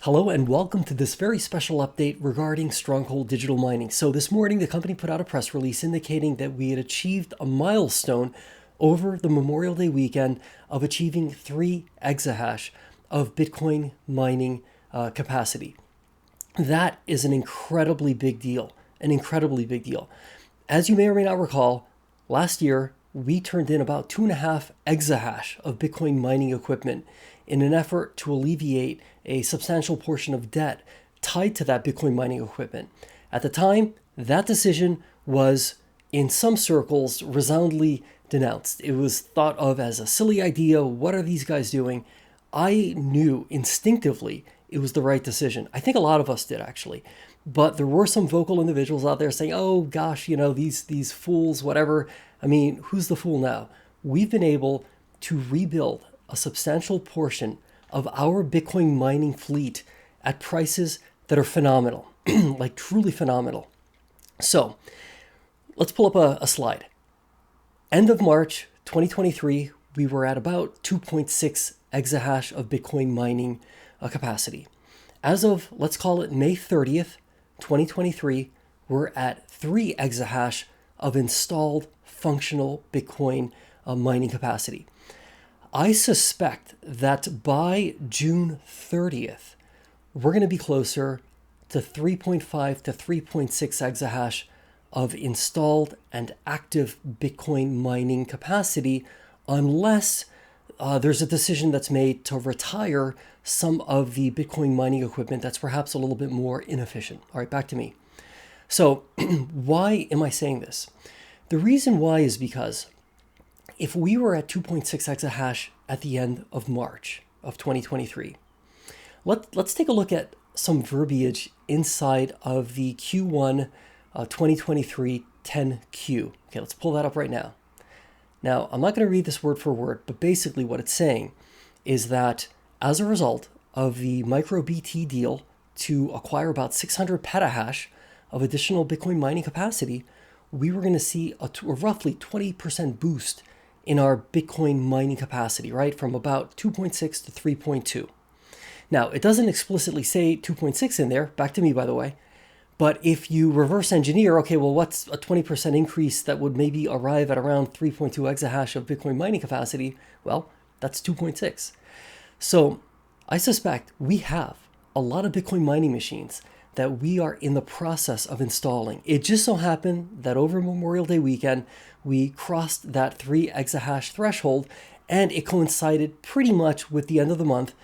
Hello and welcome to this very special update regarding Stronghold Digital Mining. So this morning, the company put out a press release indicating that we had achieved a milestone over the Memorial Day weekend of achieving 3 exahash of Bitcoin mining capacity. That is an incredibly big deal, As you may or may not recall, last year, we turned in about 2.5 exahash of Bitcoin mining equipment in an effort to alleviate a substantial portion of debt tied to that Bitcoin mining equipment. At the time, that decision was, in some circles, resoundingly denounced. It was thought of as a silly idea. What are these guys doing? I knew instinctively it was the right decision. I think a lot of us did, actually. But there were some vocal individuals out there saying, oh gosh, these fools, whatever. I mean, who's the fool now? We've been able to rebuild a substantial portion of our Bitcoin mining fleet at prices that are phenomenal, like truly phenomenal. So let's pull up a slide. End of March 2023, we were at about 2.6 exahash of Bitcoin mining capacity. As of, let's call it May 30th, 2023, we're at 3 exahash of installed functional Bitcoin mining capacity. I suspect that by June 30th, we're going to be closer to 3.5 to 3.6 exahash of installed and active Bitcoin mining capacity, unless there's a decision that's made to retire some of the Bitcoin mining equipment that's perhaps a little bit more inefficient. All right, back to me. So why am I saying this? The reason why is because if we were at 2.6 exahash at the end of March of 2023, let's take a look at some verbiage inside of the Q1 2023 10Q. Okay, let's pull that up right now. Now, I'm not going to read this word for word, but basically what it's saying is that as a result of the MicroBT deal to acquire about 600 petahash of additional Bitcoin mining capacity, we were going to see a roughly 20% boost in our Bitcoin mining capacity, right? From about 2.6 to 3.2. Now, it doesn't explicitly say 2.6 in there, back to me, by the way. But if you reverse engineer, okay, well, what's a 20% increase that would maybe arrive at around 3.2 exahash of Bitcoin mining capacity? Well, that's 2.6. So I suspect we have a lot of Bitcoin mining machines that we are in the process of installing. It just so happened that over Memorial Day weekend, we crossed that 3 exahash threshold, and it coincided pretty much with the end of the month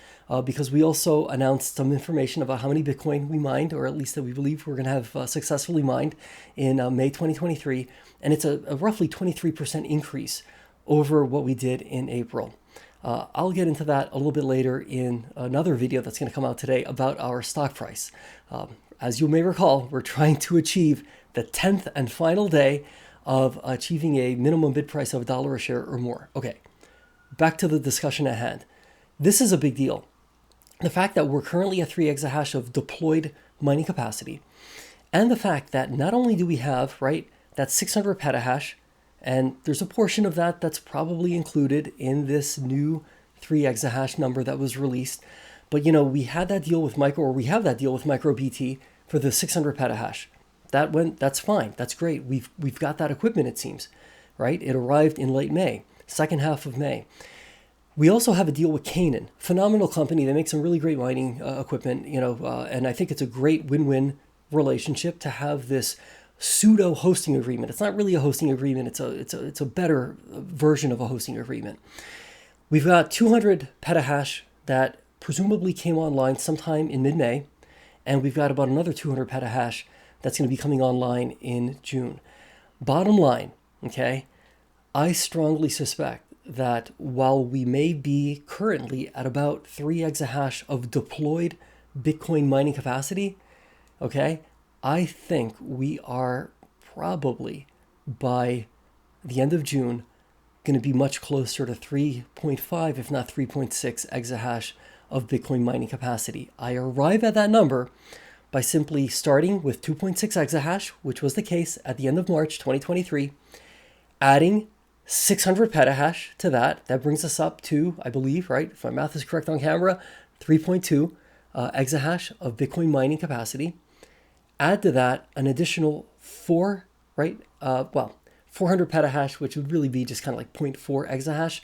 because we also announced some information about how many Bitcoin we mined, or at least that we believe we're going to have successfully mined in May 2023. And it's a roughly 23% increase over what we did in April. I'll get into that a little bit later in another video that's going to come out today about our stock price. As you may recall, we're trying to achieve the 10th and final day of achieving a minimum bid price of $1 a share or more. Okay, back to the discussion at hand. This is a big deal. The fact that we're currently at 3 exahash of deployed mining capacity, and the fact that not only do we have, right, that 600 petahash, and there's a portion of that that's probably included in this new 3 exahash number that was released. But we had that deal with we have that deal with MicroBT for the 600 petahash. That's fine. That's great. We've got that equipment, it seems, right? It arrived in late May, second half of May. We also have a deal with Canaan, phenomenal company. They make some really great mining equipment, and I think it's a great win-win relationship to have this pseudo hosting agreement. It's not really a hosting agreement. It's a better version of a hosting agreement. We've got 200 petahash that presumably came online sometime in mid-May, and we've got about another 200 petahash that's going to be coming online in June. Bottom line, okay, I strongly suspect that while we may be currently at about 3 exahash of deployed Bitcoin mining capacity, okay, I think we are probably by the end of June going to be much closer to 3.5, if not 3.6 exahash of Bitcoin mining capacity. I arrive at that number by simply starting with 2.6 exahash, which was the case at the end of March 2023, adding 600 petahash to that. That brings us up to, I believe, right, if my math is correct on camera, 3.2. exahash of Bitcoin mining capacity. Add to that an additional 400 petahash, which would really be just kind of like zero 0.4 exahash.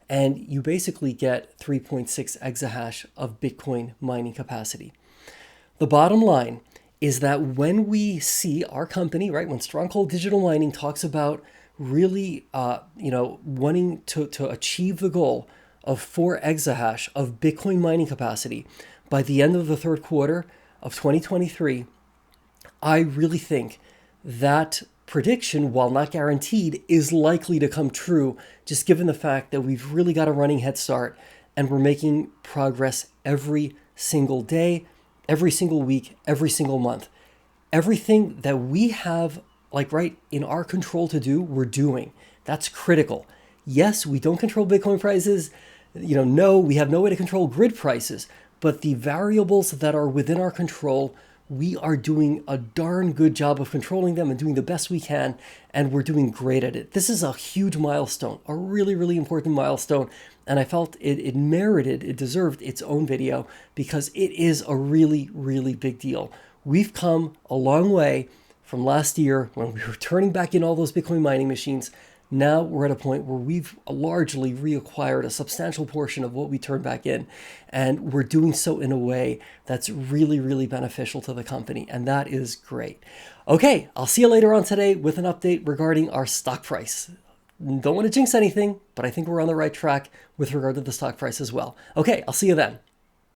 And you basically get 3.6 exahash of Bitcoin mining capacity. The bottom line is that when we see our company, right, when Stronghold Digital Mining talks about really, wanting to achieve the goal of 4 exahash of Bitcoin mining capacity by the end of the third quarter of 2023, I really think that prediction, while not guaranteed, is likely to come true, just given the fact that we've really got a running head start and we're making progress every single day, every single week, every single month. Everything that we have, like right in our control to do, we're doing. That's critical. Yes, we don't control Bitcoin prices. No, we have no way to control grid prices, but the variables that are within our control, we are doing a darn good job of controlling them and doing the best we can, and we're doing great at it. This is a huge milestone, a really, really important milestone, and I felt it deserved its own video because it is a really, really big deal. We've come a long way from last year when we were turning back in all those Bitcoin mining machines. Now we're at a point where we've largely reacquired a substantial portion of what we turned back in. And we're doing so in a way that's really, really beneficial to the company. And that is great. Okay, I'll see you later on today with an update regarding our stock price. Don't want to jinx anything, but I think we're on the right track with regard to the stock price as well. Okay, I'll see you then.